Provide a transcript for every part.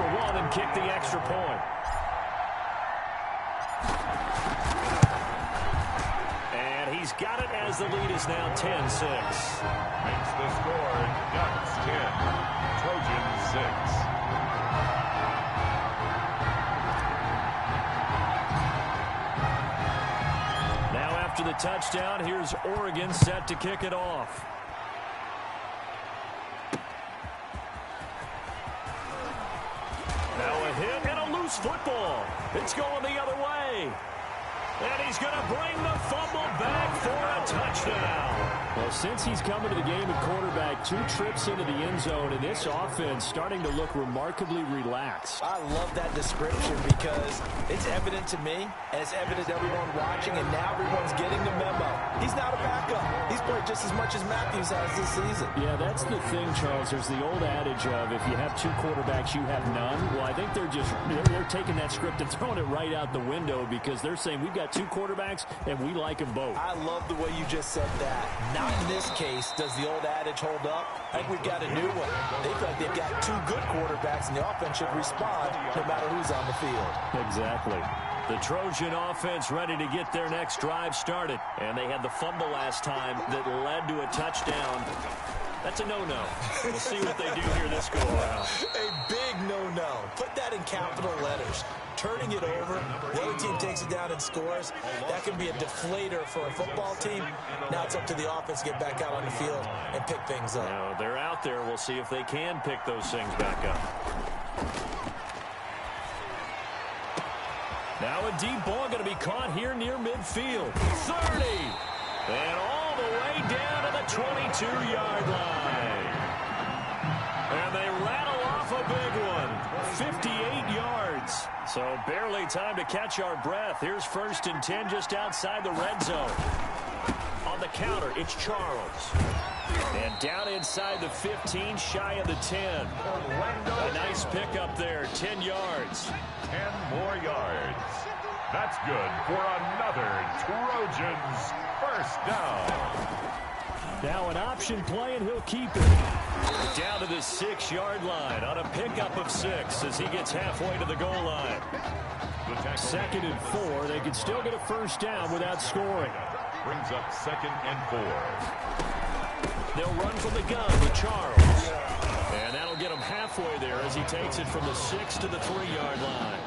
for one and kick the extra point. And he's got it as the lead is now 10-6. Makes the score Ducks 10, Trojans 6. After the touchdown, here's Oregon set to kick it off. Now a hit and a loose football. It's going the other way. And he's going to bring the fumble back for a touchdown. Well, since he's coming to the game at quarterback, 2 trips into the end zone, and this offense starting to look remarkably relaxed. I love that description because it's evident to me, and it's evident to everyone watching, and now everyone's getting the memo. He's not a backup. He's played just as much as Matthews has this season. Yeah, that's the thing, Charles. There's the old adage of if you have 2 quarterbacks, you have none. Well, I think they're taking that script and throwing it right out the window because they're saying we've got 2 quarterbacks, and we like them both. I love the way you just said that. Not in this case does the old adage hold up. I think we've got a new one. They feel like they've got 2 good quarterbacks, and the offense should respond no matter who's on the field. Exactly. The Trojan offense ready to get their next drive started. And they had the fumble last time that led to a touchdown. That's a no-no. We'll see what they do here this go-around. A big no-no. Put that in capital letters. Turning it over, the other team takes it down and scores. That can be a deflator for a football team. Now it's up to the offense to get back out on the field and pick things up. Now, they're out there. We'll see if they can pick those things back up. Now a deep ball going to be caught here near midfield. 30. And all the way down to the 22-yard line. And they rattle off a big one. 58 yards. So barely time to catch our breath. Here's 1st and 10 just outside the red zone. On the counter, it's Charles. And down inside the 15, shy of the 10. A nice pickup there, 10 yards. 10 more yards. That's good for another Trojans first down. Now an option play, and he'll keep it. Down to the 6-yard line on a pickup of 6 as he gets halfway to the goal line. 2nd and 4. They can still get a first down without scoring. Brings up 2nd and 4. They'll run from the gun with Charles. And that'll get him halfway there as he takes it from the 6 to the 3-yard line.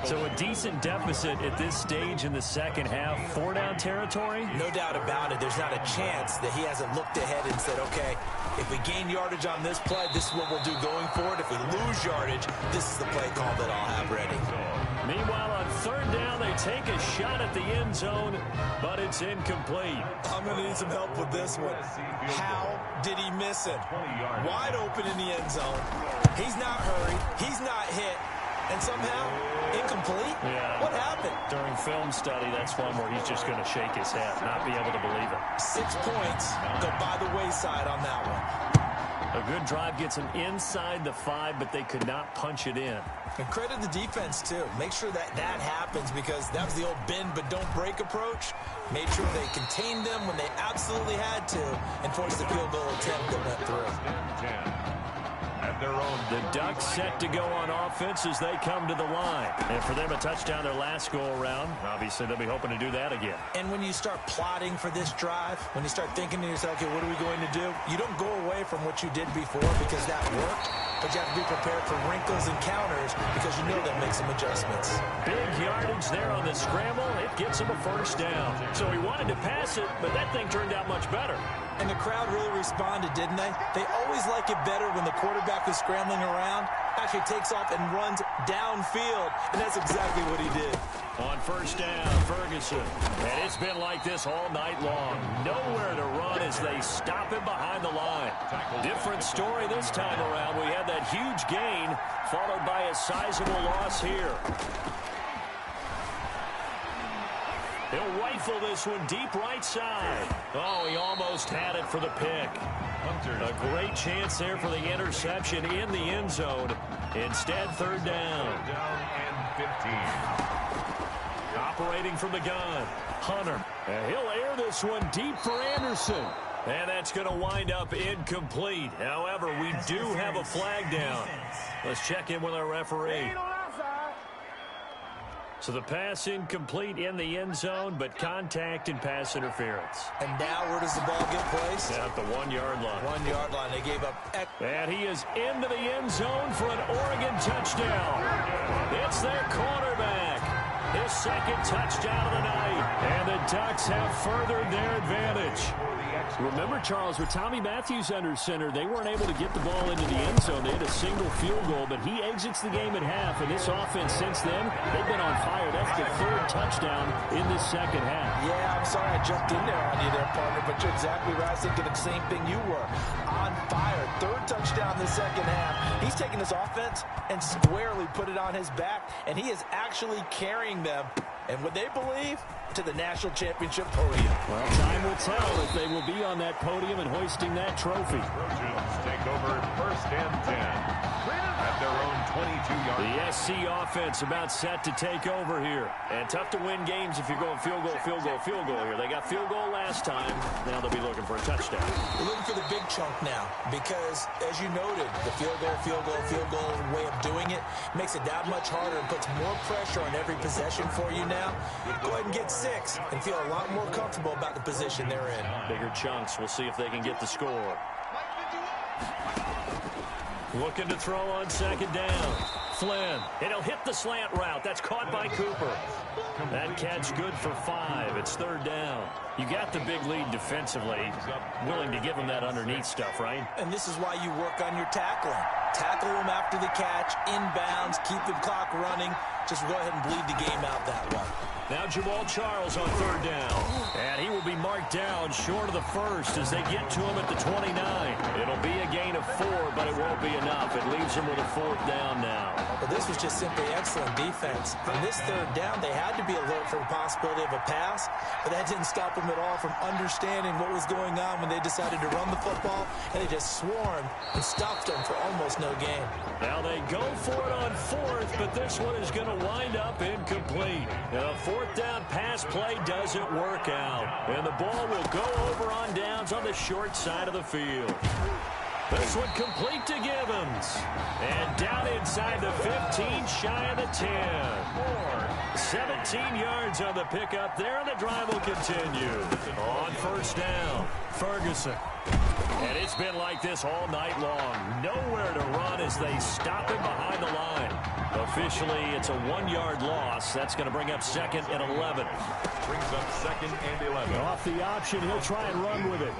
So a decent deficit at this stage in the second half. 4-down territory? No doubt about it. There's not a chance that he hasn't looked ahead and said, okay, if we gain yardage on this play, this is what we'll do going forward. If we lose yardage, this is the play call that I'll have ready. Meanwhile, on 3rd down, they take a shot at the end zone, but it's incomplete. I'm going to need some help with this one. How did he miss it? Wide open in the end zone. He's not hurried. He's not hit. And somehow, incomplete? Yeah. What happened? During film study, that's one where he's just going to shake his head, not be able to believe it. 6 points go by the wayside on that one. A good drive gets him inside the 5, but they could not punch it in. And credit the defense, too. Make sure that happens because that was the old bend but don't break approach. Made sure they contained them when they absolutely had to and forced the field goal attempt that went through. The Ducks set to go on offense as they come to the line. And for them, a touchdown their last go-around. Obviously, they'll be hoping to do that again. And when you start plotting for this drive, when you start thinking to yourself, okay, what are we going to do? You don't go away from what you did before because that worked. But you have to be prepared for wrinkles and counters because you know they'll make some adjustments. Big yardage there on the scramble. It gets him a first down. So he wanted to pass it, but that thing turned out much better. And the crowd really responded, didn't they? They always like it better when the quarterback is scrambling around, actually takes off and runs downfield. And that's exactly what he did. On 1st down, Ferguson. And it's been like this all night long. Nowhere to run as they stop him behind the line. Different story this time around. We had that huge gain followed by a sizable loss here. He'll rifle this one deep right side. Oh, he almost had it for the pick. A great chance there for the interception in the end zone. Instead, 3rd down. And 15. Operating from the gun, Hunter. And he'll air this one deep for Anderson. And that's going to wind up incomplete. However, we do have a flag down. Let's check in with our referee. So the pass incomplete in the end zone, but contact and pass interference. And now where does the ball get placed? At the 1-yard line. 1-yard line. They gave up. And he is into the end zone for an Oregon touchdown. It's their quarterback. His second touchdown of the night. And the Ducks have furthered their advantage. Remember, Charles, with Tommy Matthews under center, they weren't able to get the ball into the end zone. They had a single field goal, but he exits the game at half. And this offense since then, they've been on fire. That's the third touchdown in this second half. Yeah, I'm sorry I jumped in there on you there, partner, but you're exactly right. I was thinking the same thing you were. On fire. Third touchdown in the second half. He's taking this offense and squarely put it on his back, and he is actually carrying them, and would they believe, to the national championship podium. Well, time will tell if they will be on that podium and hoisting that trophy. Trojans take over 1st and 10 at their own 22-yard line. The SC offense about set to take over here. And tough to win games if you're going field goal, field goal, field goal here. They got field goal last time. Now they'll be looking for a touchdown. We're looking for the big chunk now because, as you noted, the field goal, field goal, field goal way of doing it makes it that much harder and puts more pressure on every possession for you now. Go ahead and get 6 and feel a lot more comfortable about the position they're in. Bigger chunks. We'll see if they can get the score. Looking to throw on second down. Flynn. And he'll hit the slant route. That's caught by Cooper. That catch good for 5. It's 3rd down. You got the big lead defensively. Willing to give them that underneath stuff, right? And this is why you work on your tackling. Tackle them after the catch, inbounds, keep the clock running. Just go ahead and bleed the game out that way. Now Jamal Charles on 3rd down. And he will be marked down short of the first as they get to him at the 29. It'll be a gain of 4, but it won't be enough. It leaves him with a 4th down now. Well, this was just simply excellent defense. On this 3rd down, they had to be alert for the possibility of a pass, but that didn't stop them at all from understanding what was going on when they decided to run the football, and they just swarmed and stopped them for almost no gain. Now they go for it on 4th, but this one is going to wind up incomplete. Now, 4th down pass play doesn't work out, and the ball will go over on downs on the short side of the field. This one complete to Gibbons. And down inside the 15, shy of the 10. 17 yards on the pickup there, and the drive will continue. On 1st down, Ferguson. And it's been like this all night long. Nowhere to run as they stop him behind the line. Officially, it's a 1-yard loss. That's going to bring up 2nd and 11. Brings up 2nd and 11. Off the option, he'll try and run with it.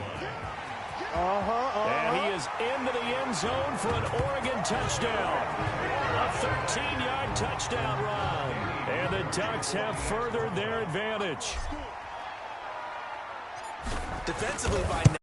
And he is into the end zone for an Oregon touchdown. A 13-yard touchdown run. And the Ducks have furthered their advantage. Defensively by now.